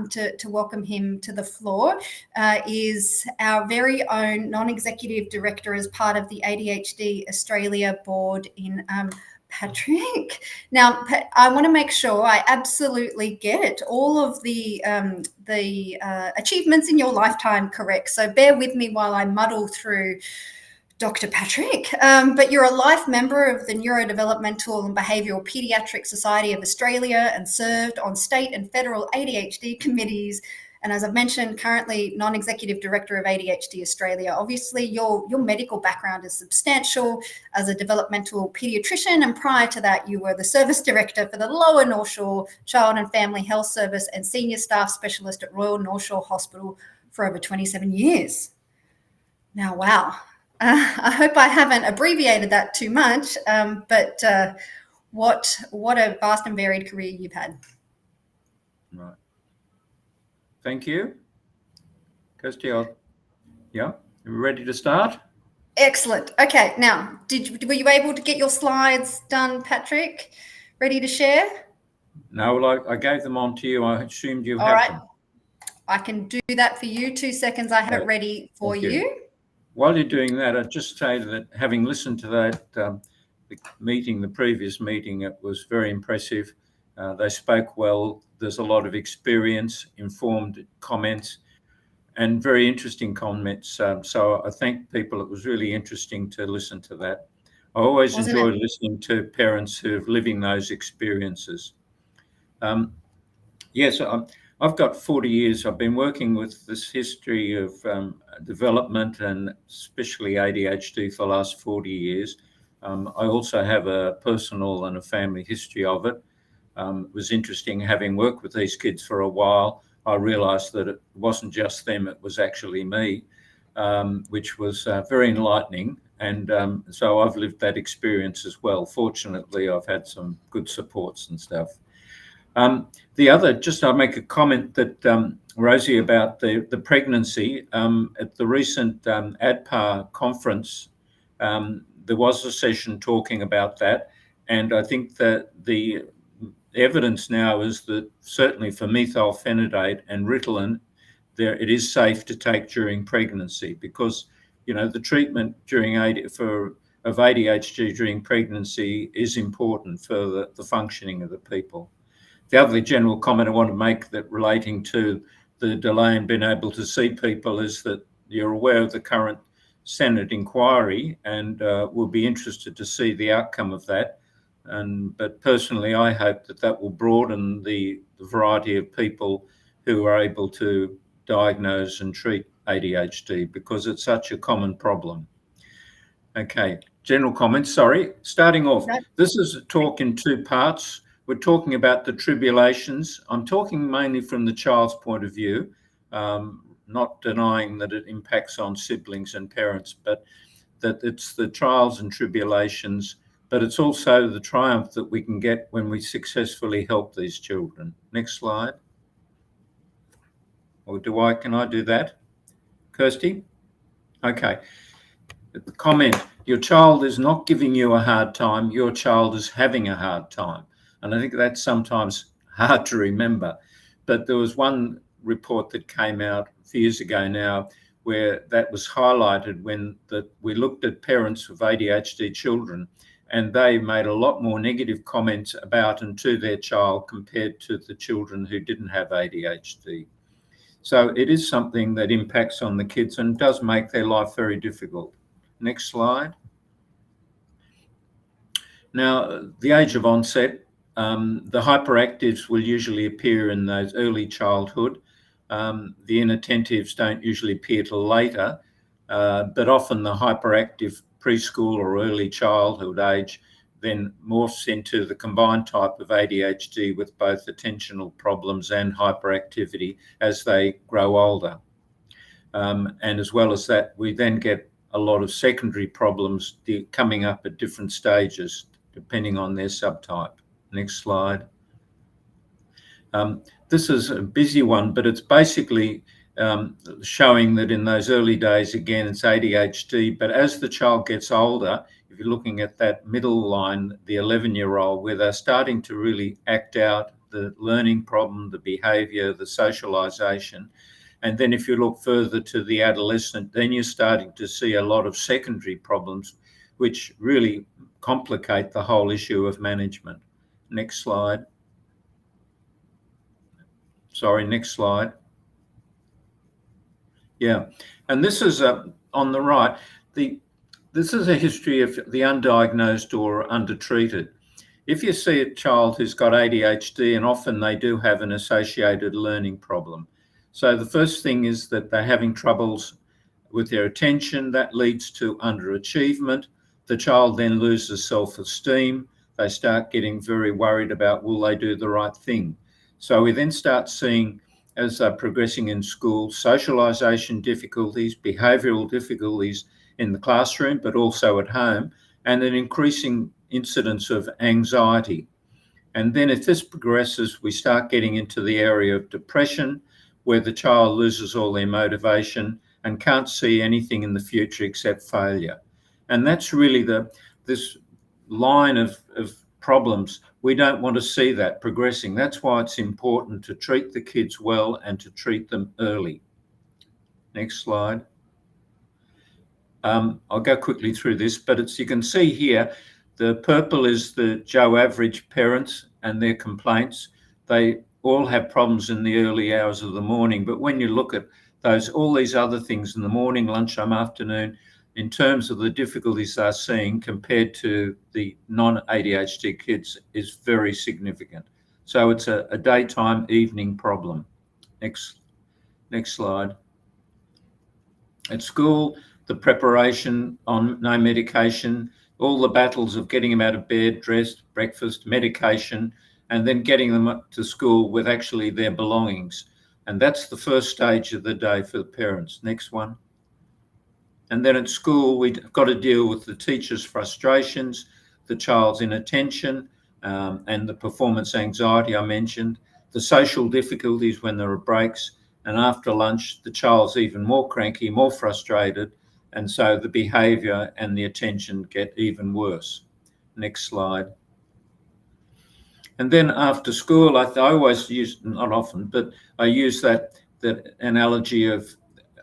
heartened to welcome him to the floor, is our very own non-executive director as part of the ADHD Australia board in Patrick. Now, I want to make sure I absolutely get all of the achievements in your lifetime correct. So bear with me while I muddle through Dr. Patrick. But you're a life member of the Neurodevelopmental and Behavioural Paediatric Society of Australia and served on state and federal ADHD committees. And as I've mentioned, currently non-executive director of ADHD Australia. Obviously, your medical background is substantial as a developmental paediatrician, and prior to that, you were the service director for the Lower North Shore Child and Family Health Service and senior staff specialist at Royal North Shore Hospital for over 27 years. Now, wow. I hope I haven't abbreviated that too much, but what a vast and varied career you've had. Right. Thank you. Kirsty, yeah, you ready to start? Excellent. Okay, now, were you able to get your slides done, Patrick? Ready to share? No, well, I gave them on to you. I assumed you All had right. them. I can do that for you. 2 seconds. I have it ready for you. While you're doing that, I'd just say that having listened to that the previous meeting, it was very impressive. They spoke well. There's a lot of experience, informed comments, and very interesting comments. So I thank people. It was really interesting to listen to that. I always enjoy listening to parents who are living those experiences. Yes, I've got 40 years. I've been working with this history of development and especially ADHD for the last 40 years. I also have a personal and a family history of it. It was interesting having worked with these kids for a while. I realised that it wasn't just them, it was actually me, which was very enlightening. And so I've lived that experience as well. Fortunately, I've had some good supports and stuff. I'll make a comment that Rosie about the pregnancy. At the recent ADPA conference, there was a session talking about that. And I think that the evidence now is that certainly for methylphenidate and Ritalin, it is safe to take during pregnancy because, the treatment of ADHD during pregnancy is important for the functioning of the people. The other general comment I want to make that relating to the delay in being able to see people is that you're aware of the current Senate inquiry and we'll be interested to see the outcome of that. But personally, I hope that will broaden the variety of people who are able to diagnose and treat ADHD because it's such a common problem. Okay, general comments, sorry. Starting off, This is a talk in 2 parts. We're talking about the tribulations. I'm talking mainly from the child's point of view, not denying that it impacts on siblings and parents, but that it's the trials and tribulations, but it's also the triumph that we can get when we successfully help these children. Next slide. Or can I do that? Kirsty? Okay. The comment, your child is not giving you a hard time, your child is having a hard time. And I think that's sometimes hard to remember. But there was one report that came out a few years ago now where that was highlighted when we looked at parents of ADHD children and they made a lot more negative comments about and to their child compared to the children who didn't have ADHD. So it is something that impacts on the kids and does make their life very difficult. Next slide. Now, the age of onset, the hyperactives will usually appear in those early childhood. The inattentives don't usually appear till later, but often the hyperactive preschool or early childhood age then morphs into the combined type of ADHD with both attentional problems and hyperactivity as they grow older. And as well as that, we then get a lot of secondary problems coming up at different stages, depending on their subtype. Next slide. This is a busy one, but it's basically showing that in those early days, again, it's ADHD, but as the child gets older, if you're looking at that middle line, the 11-year-old, where they're starting to really act out the learning problem, the behaviour, the socialisation. And then if you look further to the adolescent, then you're starting to see a lot of secondary problems, which really complicate the whole issue of management. Next slide. Sorry, next slide. Yeah, and this is on the right. This is a history of the undiagnosed or undertreated. If you see a child who's got ADHD, and often they do have an associated learning problem. So the first thing is that they're having troubles with their attention. That leads to underachievement. The child then loses self-esteem. They start getting very worried about, will they do the right thing? So we then start seeing, as they're progressing in school, socialisation difficulties, behavioural difficulties in the classroom, but also at home, and an increasing incidence of anxiety. And then if this progresses, we start getting into the area of depression, where the child loses all their motivation and can't see anything in the future except failure. And that's really this line of problems. We don't want to see that progressing. That's why it's important to treat the kids well and to treat them early. Next slide. I'll go quickly through this, but you can see here, the purple is the Joe average parents and their complaints. They all have problems in the early hours of the morning, but when you look at all these other things in the morning, lunchtime, afternoon, in terms of the difficulties they're seeing compared to the non-ADHD kids, is very significant. So it's a daytime, evening problem. Next slide. At school, the preparation on no medication, all the battles of getting them out of bed, dressed, breakfast, medication, and then getting them up to school with actually their belongings. And that's the first stage of the day for the parents. Next one. And then at school, we've got to deal with the teacher's frustrations, the child's inattention, and the performance anxiety I mentioned, the social difficulties when there are breaks, and after lunch, the child's even more cranky, more frustrated, and so the behaviour and the attention get even worse. Next slide. And then after school, I always use, not often, but I use that analogy of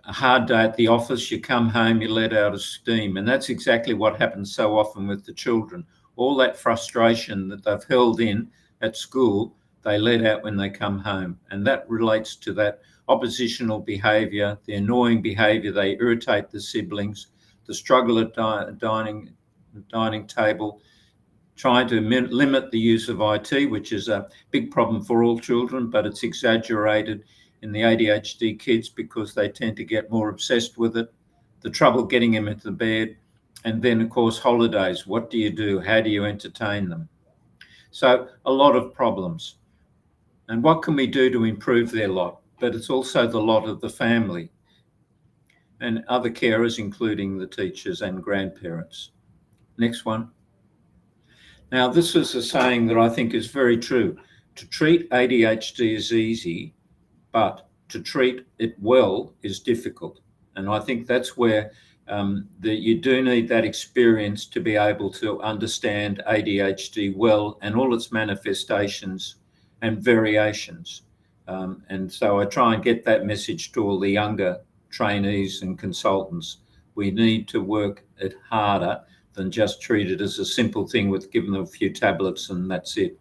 a hard day at the office. You come home, you let out of steam, and that's exactly what happens so often with the children. All that frustration that they've held in at school, they let out when they come home, and that relates to that oppositional behaviour, the annoying behaviour. They irritate the siblings, the struggle at dining table, trying to limit the use of IT, which is a big problem for all children, but it's exaggerated in the ADHD kids because they tend to get more obsessed with it, the trouble getting them into bed, and then, of course, holidays. What do you do? How do you entertain them? So a lot of problems. And what can we do to improve their lot? But it's also the lot of the family and other carers, including the teachers and grandparents. Next one. Now, this is a saying that I think is very true. To treat ADHD is easy, but to treat it well is difficult. And I think that's where you do need that experience to be able to understand ADHD well and all its manifestations and variations. And so I try and get that message to all the younger trainees and consultants. We need to work it harder than just treat it as a simple thing with giving them a few tablets and that's it.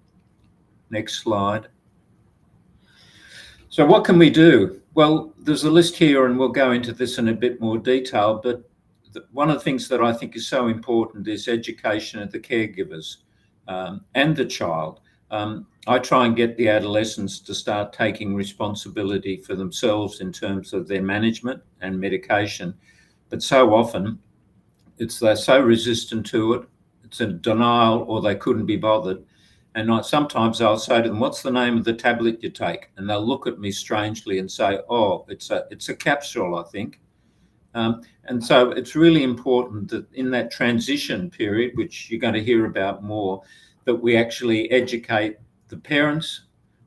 Next slide. So what can we do? Well, there's a list here and we'll go into this in a bit more detail, but one of the things that I think is so important is education of the caregivers and the child. I try and get the adolescents to start taking responsibility for themselves in terms of their management and medication, but so often they're so resistant to it, it's in denial or they couldn't be bothered. And sometimes I'll say to them, what's the name of the tablet you take? And they'll look at me strangely and say, oh, it's a capsule, I think. And so it's really important that in that transition period, which you're going to hear about more, that we actually educate the parents,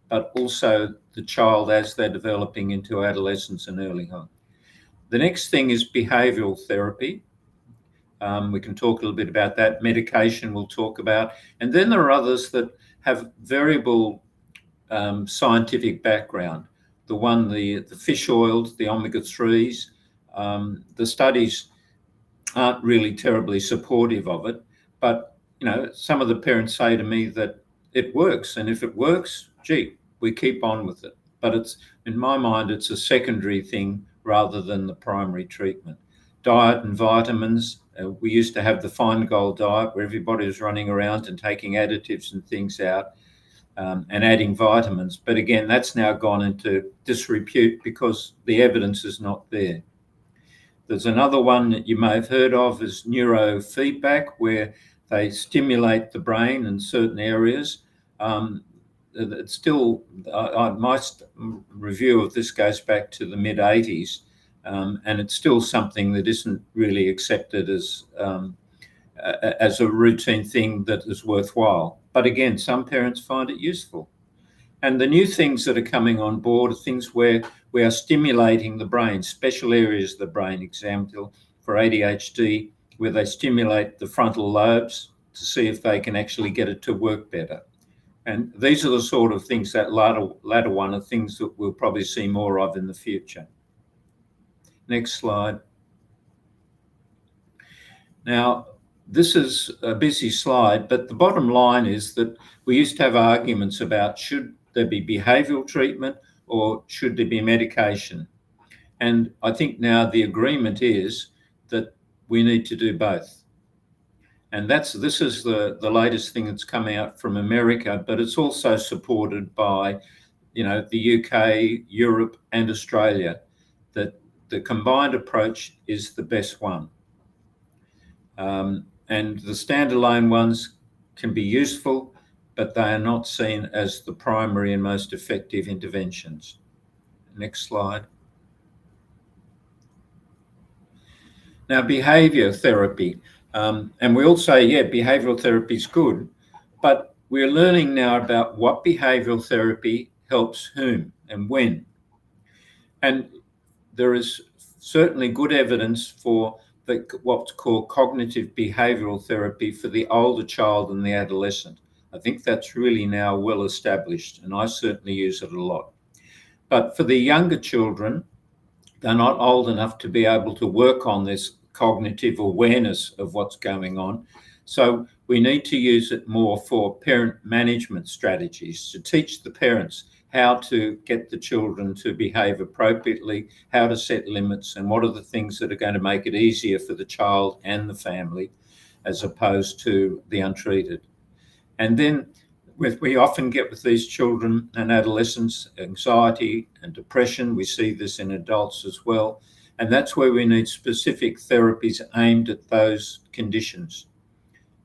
but also the child as they're developing into adolescence and early home. The next thing is behavioural therapy. We can talk a little bit about that. Medication we'll talk about. And then there are others that have variable scientific background. The fish oils, the omega-3s, the studies aren't really terribly supportive of it. But, some of the parents say to me that it works. And if it works, gee, we keep on with it. But in my mind, it's a secondary thing rather than the primary treatment. Diet and vitamins. We used to have the Feingold diet where everybody was running around and taking additives and things out and adding vitamins. But again, that's now gone into disrepute because the evidence is not there. There's another one that you may have heard of is neurofeedback, where they stimulate the brain in certain areas. It's still, my review of this goes back to the mid-80s, and it's still something that isn't really accepted as a routine thing that is worthwhile. But again, some parents find it useful. And the new things that are coming on board are things where we are stimulating the brain, special areas of the brain, example for ADHD, where they stimulate the frontal lobes to see if they can actually get it to work better. And these are the sort of things, that latter one are things that we'll probably see more of in the future. Next slide. Now, this is a busy slide, but the bottom line is that we used to have arguments about should there be behavioural treatment or should there be medication? And I think now the agreement is that we need to do both. And this is the latest thing that's coming out from America, but it's also supported by, the UK, Europe, and Australia, that the combined approach is the best one. And the standalone ones can be useful, but they are not seen as the primary and most effective interventions. Next slide. Now, behaviour therapy. And we all say, yeah, behavioural therapy is good, but we're learning now about what behavioural therapy helps whom and when. And there is certainly good evidence for what's called cognitive behavioural therapy for the older child and the adolescent. I think that's really now well established, and I certainly use it a lot. But for the younger children, they're not old enough to be able to work on this cognitive awareness of what's going on. So we need to use it more for parent management strategies to teach the parents how to get the children to behave appropriately, how to set limits, and what are the things that are going to make it easier for the child and the family as opposed to the untreated. And then we often get with these children and adolescents anxiety and depression. We see this in adults as well. And that's where we need specific therapies aimed at those conditions.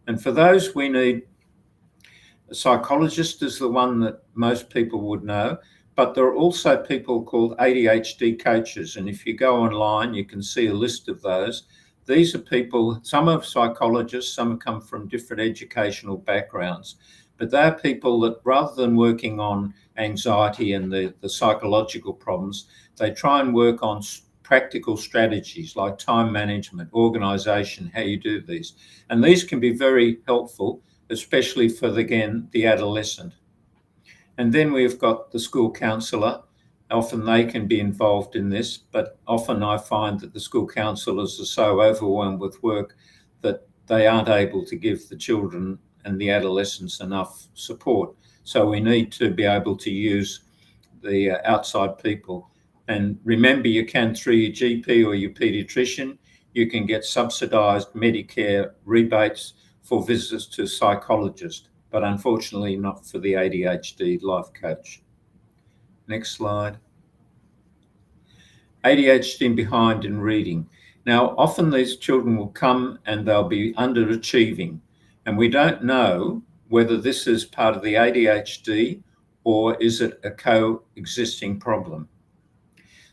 And for those, we need a psychologist is the one that most people would know, but there are also people called ADHD coaches. And if you go online, you can see a list of those. These are people, some are psychologists, some come from different educational backgrounds, but they're people that rather than working on anxiety and the psychological problems, they try and work on practical strategies like time management, organisation, how you do these. And these can be very helpful, especially for, the adolescent. And then we've got the school counsellor. Often they can be involved in this, but often I find that the school counsellors are so overwhelmed with work that they aren't able to give the children and the adolescents enough support. So we need to be able to use the outside people. And remember, you can, through your GP or your paediatrician, you can get subsidised Medicare rebates for visits to a psychologist, but unfortunately not for the ADHD life coach. Next slide. ADHD behind in reading. Now, often these children will come and they'll be underachieving, and we don't know whether this is part of the ADHD or is it a coexisting problem.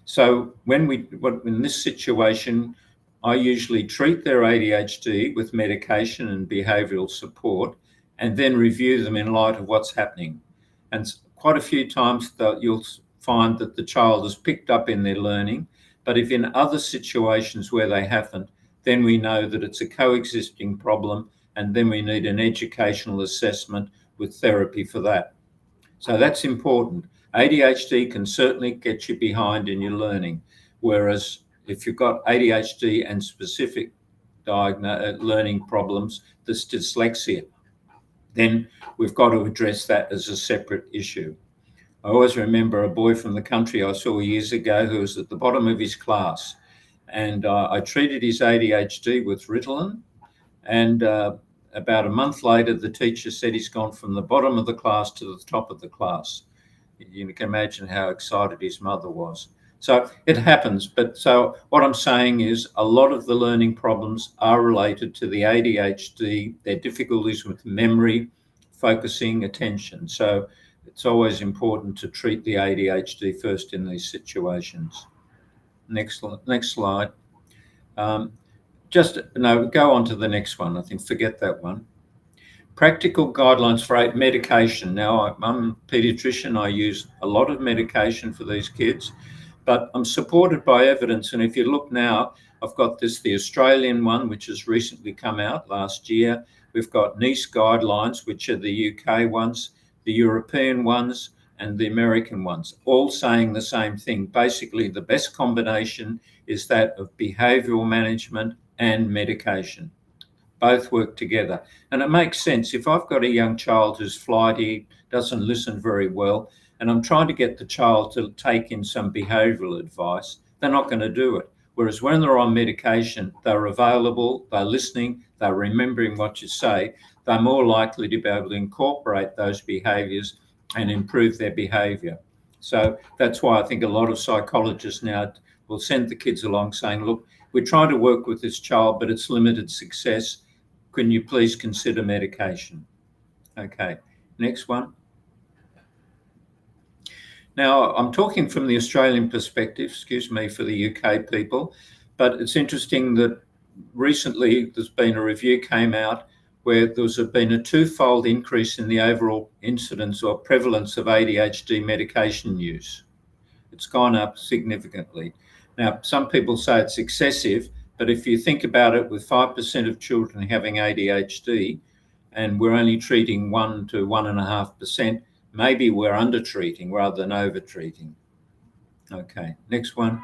So in this situation, I usually treat their ADHD with medication and behavioural support and then review them in light of what's happening. And quite a few times you'll find that the child has picked up in their learning, but if in other situations where they haven't, then we know that it's a coexisting problem, and then we need an educational assessment with therapy for that. So that's important. ADHD can certainly get you behind in your learning, whereas if you've got ADHD and specific learning problems, this dyslexia, then we've got to address that as a separate issue. I always remember a boy from the country I saw years ago who was at the bottom of his class, and I treated his ADHD with Ritalin, and about a month later, the teacher said he's gone from the bottom of the class to the top of the class. You can imagine how excited his mother was. So it happens. But so what I'm saying is a lot of the learning problems are related to the ADHD, their difficulties with memory, focusing, attention. So it's always important to treat the ADHD first in these situations. Next slide. Go on to the next one. I think forget that one. Practical guidelines for medication. Now, I'm a paediatrician. I use a lot of medication for these kids, but I'm supported by evidence. And if you look now, I've got the Australian one, which has recently come out last year. We've got NICE guidelines, which are the UK ones, the European ones, and the American ones, all saying the same thing. Basically, the best combination is that of behavioural management and medication. Both work together. And it makes sense. If I've got a young child who's flighty, doesn't listen very well, and I'm trying to get the child to take in some behavioural advice, they're not going to do it. Whereas when they're on medication, they're available, they're listening, they're remembering what you say, they're more likely to be able to incorporate those behaviours and improve their behaviour. So that's why I think a lot of psychologists now will send the kids along saying, look, we're trying to work with this child, but it's limited success. Can you please consider medication? Okay, next one. Now, I'm talking from the Australian perspective, excuse me for the UK people, but it's interesting that recently there's been a review came out where there's been a twofold increase in the overall incidence or prevalence of ADHD medication use. It's gone up significantly. Now, some people say it's excessive, but if you think about it, with 5% of children having ADHD, and we're only treating 1 to 1.5%, maybe we're under-treating rather than over-treating. Okay, next one.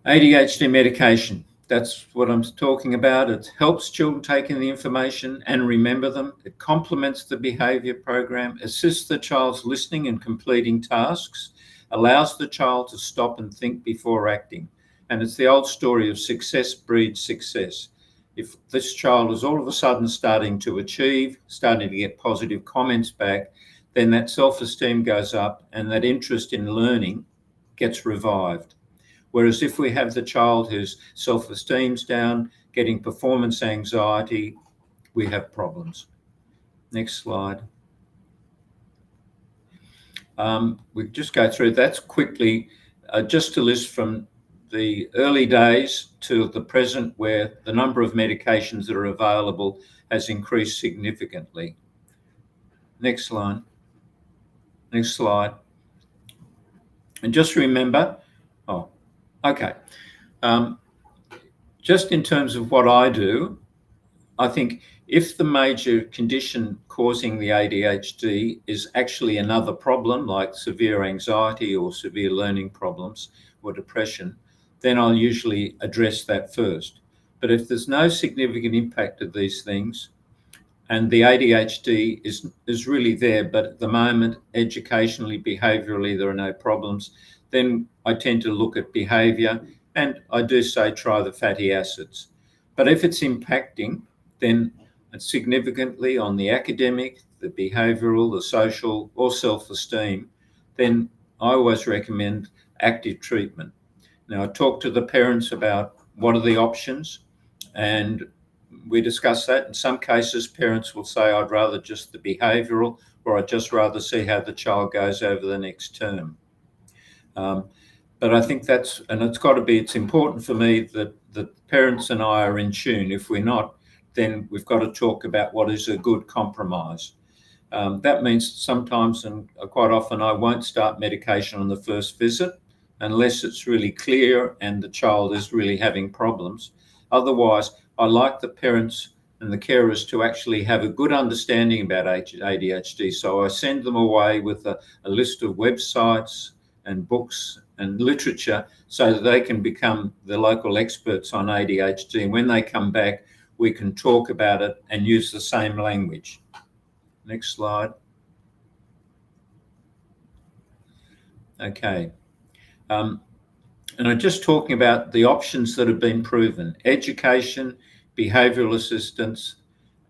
ADHD medication. That's what I'm talking about. It helps children take in the information and remember them. It complements the behaviour program, assists the child's listening and completing tasks, allows the child to stop and think before acting. And it's the old story of success breeds success. If this child is all of a sudden starting to achieve, starting to get positive comments back, then that self-esteem goes up and that interest in learning gets revived. Whereas if we have the child whose self-esteem's down, getting performance anxiety, we have problems. Next slide. We just go through that quickly, just to list from the early days to the present, where the number of medications that are available has increased significantly. Next slide. Next slide. And just remember, just in terms of what I do, I think if the major condition causing the ADHD is actually another problem like severe anxiety or severe learning problems or depression, then I'll usually address that first. But if there's no significant impact of these things and the ADHD is really there, but at the moment, educationally, behaviourally, there are no problems, then I tend to look at behaviour, and I do say try the fatty acids. But if it's impacting, then significantly on the academic, the behavioural, the social, or self-esteem, then I always recommend active treatment. Now, I talk to the parents about what are the options, and we discuss that. In some cases, parents will say, I'd rather just the behavioural, or I'd just rather see how the child goes over the next term. But I think it's important for me that the parents and I are in tune. If we're not, then we've got to talk about what is a good compromise. That means sometimes and quite often I won't start medication on the first visit unless it's really clear and the child is really having problems. Otherwise, I like the parents and the carers to actually have a good understanding about ADHD. So I send them away with a list of websites and books and literature so that they can become the local experts on ADHD. And when they come back, we can talk about it and use the same language. Next slide. Okay. And I'm just talking about the options that have been proven: education, behavioural assistance,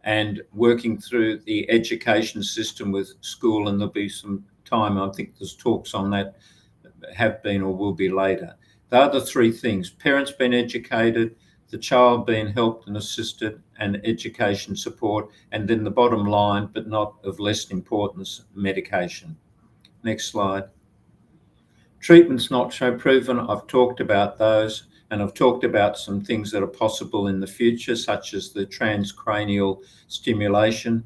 and working through the education system with school. And there'll be some time, I think there's talks on that have been or will be later. The other three things: parents being educated, the child being helped and assisted, and education support. And then the bottom line, but not of less importance, medication. Next slide. Treatments not so proven, I've talked about those, and I've talked about some things that are possible in the future, such as the transcranial stimulation.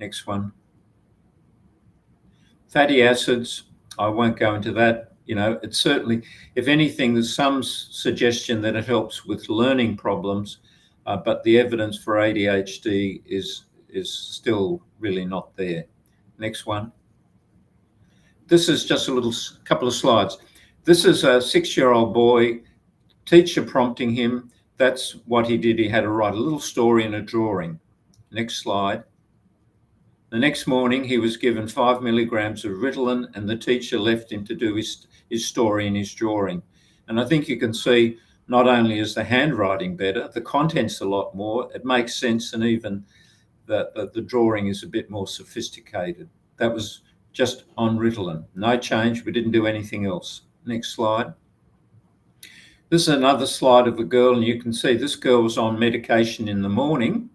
Next one. Fatty acids, I won't go into that. It's certainly, if anything, there's some suggestion that it helps with learning problems, but the evidence for ADHD is still really not there. Next one. This is just a couple of slides. This is a 6-year-old boy, teacher prompting him. That's what he did. He had to write a little story and a drawing. Next slide. The next morning, he was given 5 milligrams of Ritalin, and the teacher left him to do his story and his drawing. And I think you can see not only is the handwriting better, the content's a lot more, it makes sense, and even the drawing is a bit more sophisticated. That was just on Ritalin. No change. We didn't do anything else. Next slide. This is another slide of a girl, and you can see this girl was on medication in the morning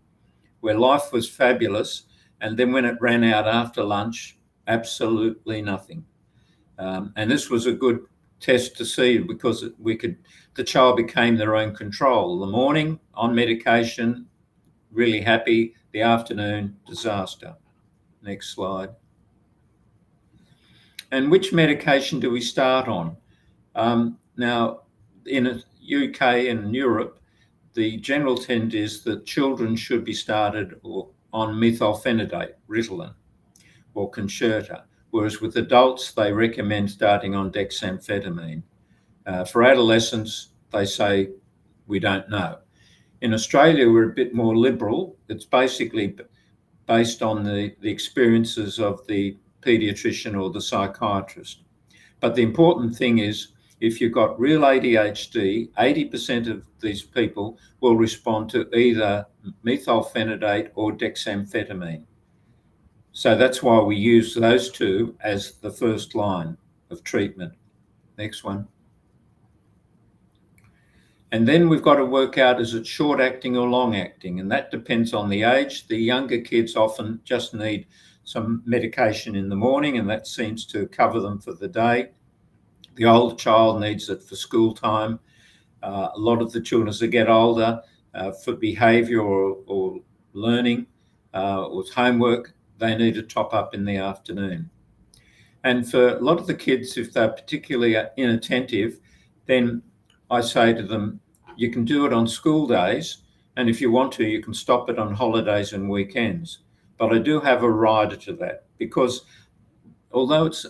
where life was fabulous, and then when it ran out after lunch, absolutely nothing. And this was a good test to see, because the child became their own control. The morning on medication, really happy. The afternoon, disaster. Next slide. And which medication do we start on? Now, in the UK and Europe, the general trend is that children should be started on methylphenidate, Ritalin, or Concerta, whereas with adults, they recommend starting on dexamphetamine. For adolescents, they say, we don't know. In Australia, we're a bit more liberal. It's basically based on the experiences of the paediatrician or the psychiatrist. But the important thing is, if you've got real ADHD, 80% of these people will respond to either methylphenidate or dexamphetamine. So that's why we use those two as the first line of treatment. Next one. And then we've got to work out, is it short acting or long acting? And that depends on the age. The younger kids often just need some medication in the morning, and that seems to cover them for the day. The older child needs it for school time. A lot of the children, as they get older, for behaviour or learning or homework, they need to top up in the afternoon. And for a lot of the kids, if they're particularly inattentive, then I say to them, you can do it on school days, and if you want to, you can stop it on holidays and weekends. But I do have a rider to that, because although it's,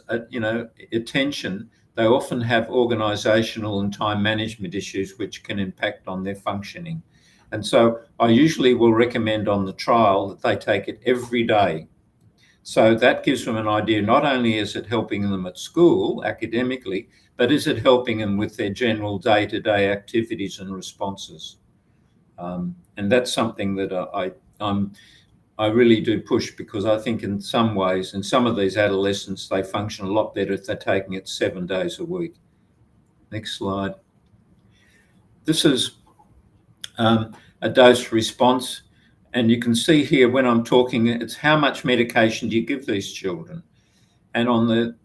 attention, they often have organisational and time management issues which can impact on their functioning. And so I usually will recommend on the trial that they take it every day. So that gives them an idea, not only is it helping them at school academically, but is it helping them with their general day-to-day activities and responses? And that's something that I really do push, because I think in some ways, in some of these adolescents, they function a lot better if they're taking it 7 days a week. Next slide. This is a dose response. And you can see here when I'm talking, it's how much medication do you give these children? And on the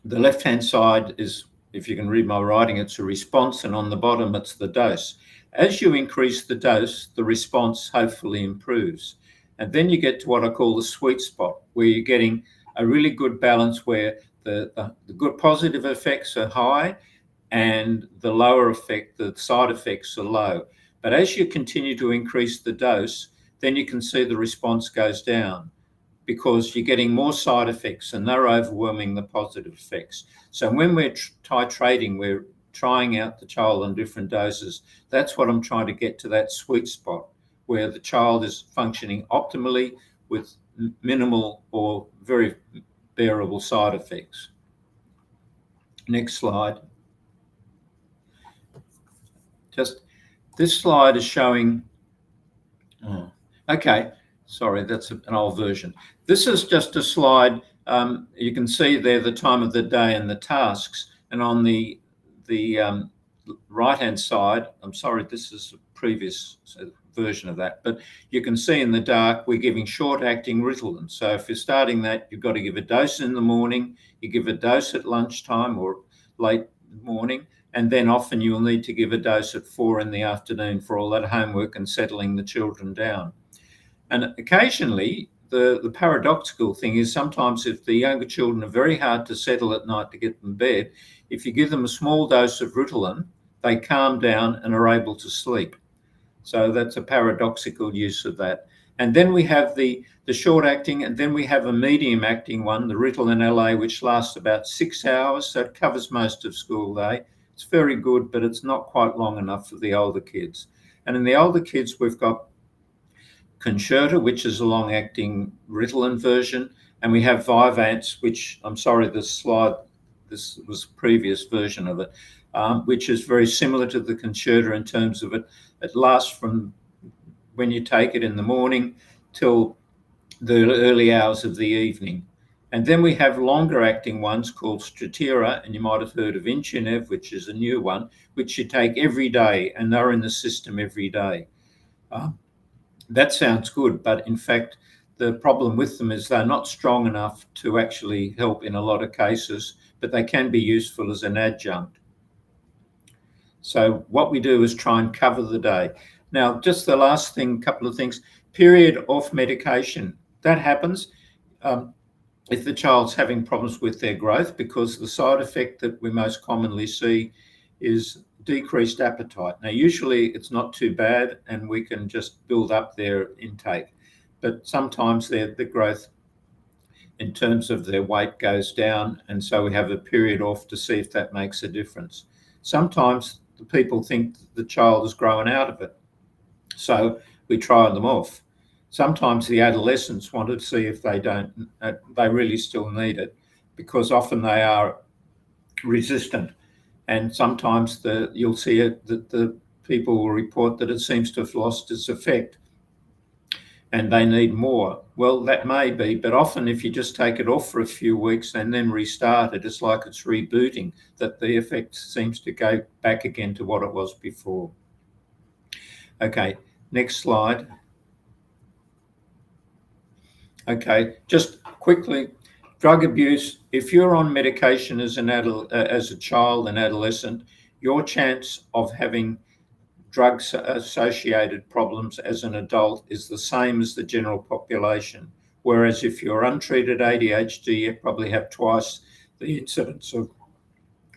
left-hand side is, if you can read my writing, it's a response, and on the bottom, it's the dose. As you increase the dose, the response hopefully improves. And then you get to what I call the sweet spot, where you're getting a really good balance where the good positive effects are high and the lower effect, the side effects are low. But as you continue to increase the dose, then you can see the response goes down, because you're getting more side effects and they're overwhelming the positive effects. So when we're titrating, we're trying out the child on different doses. That's what I'm trying to get to, that sweet spot where the child is functioning optimally with minimal or very bearable side effects. Next slide. Just this slide is showing, okay, sorry, that's an old version. This is just a slide. You can see there the time of the day and the tasks. And on the right-hand side, I'm sorry, this is a previous version of that, but you can see in the dark, we're giving short-acting Ritalin. So if you're starting that, you've got to give a dose in the morning, you give a dose at lunchtime or late morning, and then often you'll need to give a dose at 4 in the afternoon for all that homework and settling the children down. And occasionally, the paradoxical thing is sometimes if the younger children are very hard to settle at night to get them to bed, if you give them a small dose of Ritalin, they calm down and are able to sleep. So that's a paradoxical use of that. And then we have the short-acting, and then we have a medium-acting one, the Ritalin LA, which lasts about 6 hours, so it covers most of school day. It's very good, but it's not quite long enough for the older kids. And in the older kids, we've got Concerta, which is a long-acting Ritalin version, and we have Vyvanse, which, I'm sorry, this was a previous version of it, which is very similar to the Concerta in terms of it lasts from when you take it in the morning till the early hours of the evening. And then we have longer acting ones called Strattera, and you might have heard of Inchinev, which is a new one, which you take every day, and they're in the system every day. That sounds good, but in fact, the problem with them is they're not strong enough to actually help in a lot of cases, but they can be useful as an adjunct. So what we do is try and cover the day. Now, just the last thing, couple of things, period off medication. That happens if the child's having problems with their growth, because the side effect that we most commonly see is decreased appetite. Now, usually it's not too bad and we can just build up their intake, but sometimes the growth in terms of their weight goes down, and so we have a period off to see if that makes a difference. Sometimes the people think the child is growing out of it, so we try them off. Sometimes the adolescents want to see if they really still need it, because often they are resistant. And sometimes you'll see it that the people will report that it seems to have lost its effect and they need more. Well, that may be, but often if you just take it off for a few weeks and then restart it, it's like it's rebooting, that the effect seems to go back again to what it was before. Okay, next slide. Okay, just quickly, drug abuse. If you're on medication as a child and adolescent, your chance of having drug-associated problems as an adult is the same as the general population. Whereas if you're untreated ADHD, you probably have twice the incidence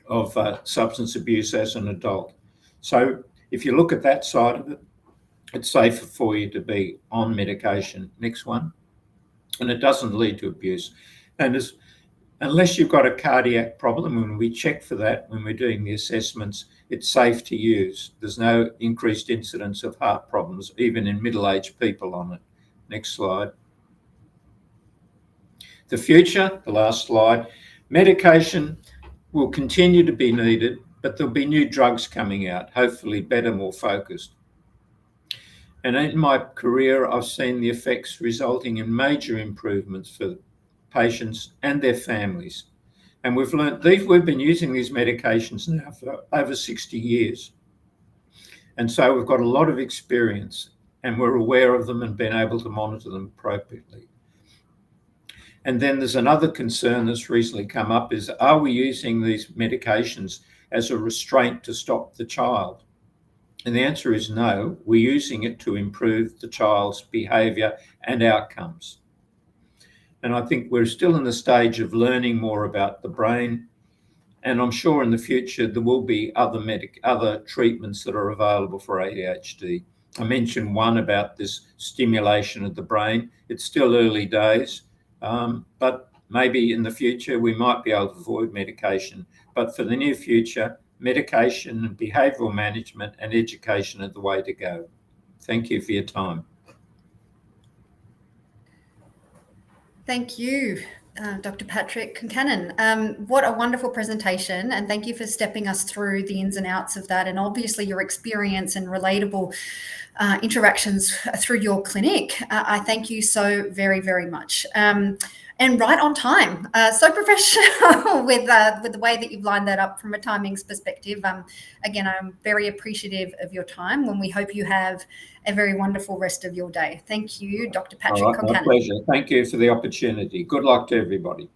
of substance abuse as an adult. So if you look at that side of it, it's safer for you to be on medication. Next one. And it doesn't lead to abuse. And unless you've got a cardiac problem, when we check for that, when we're doing the assessments, it's safe to use. There's no increased incidence of heart problems, even in middle-aged people on it. Next slide. The future, the last slide. Medication will continue to be needed, but there'll be new drugs coming out, hopefully better, more focused. And in my career, I've seen the effects resulting in major improvements for patients and their families. And we've been using these medications now for over 60 years. And so we've got a lot of experience and we're aware of them and been able to monitor them appropriately. And then there's another concern that's recently come up is, are we using these medications as a restraint to stop the child? And the answer is no, we're using it to improve the child's behaviour and outcomes. And I think we're still in the stage of learning more about the brain. And I'm sure in the future there will be other treatments that are available for ADHD. I mentioned one about this stimulation of the brain. It's still early days, but maybe in the future we might be able to avoid medication. But for the near future, medication and behavioural management and education are the way to go. Thank you for your time. Thank you, Dr. Patrick Concannon. What a wonderful presentation, and thank you for stepping us through the ins and outs of that, and obviously your experience and relatable interactions through your clinic. I thank you so very, very much. And right on time, so professional with the way that you've lined that up from a timings perspective. Again, I'm very appreciative of your time, and we hope you have a very wonderful rest of your day. Thank you, Dr. Patrick Concannon. My pleasure. Thank you for the opportunity. Good luck to everybody.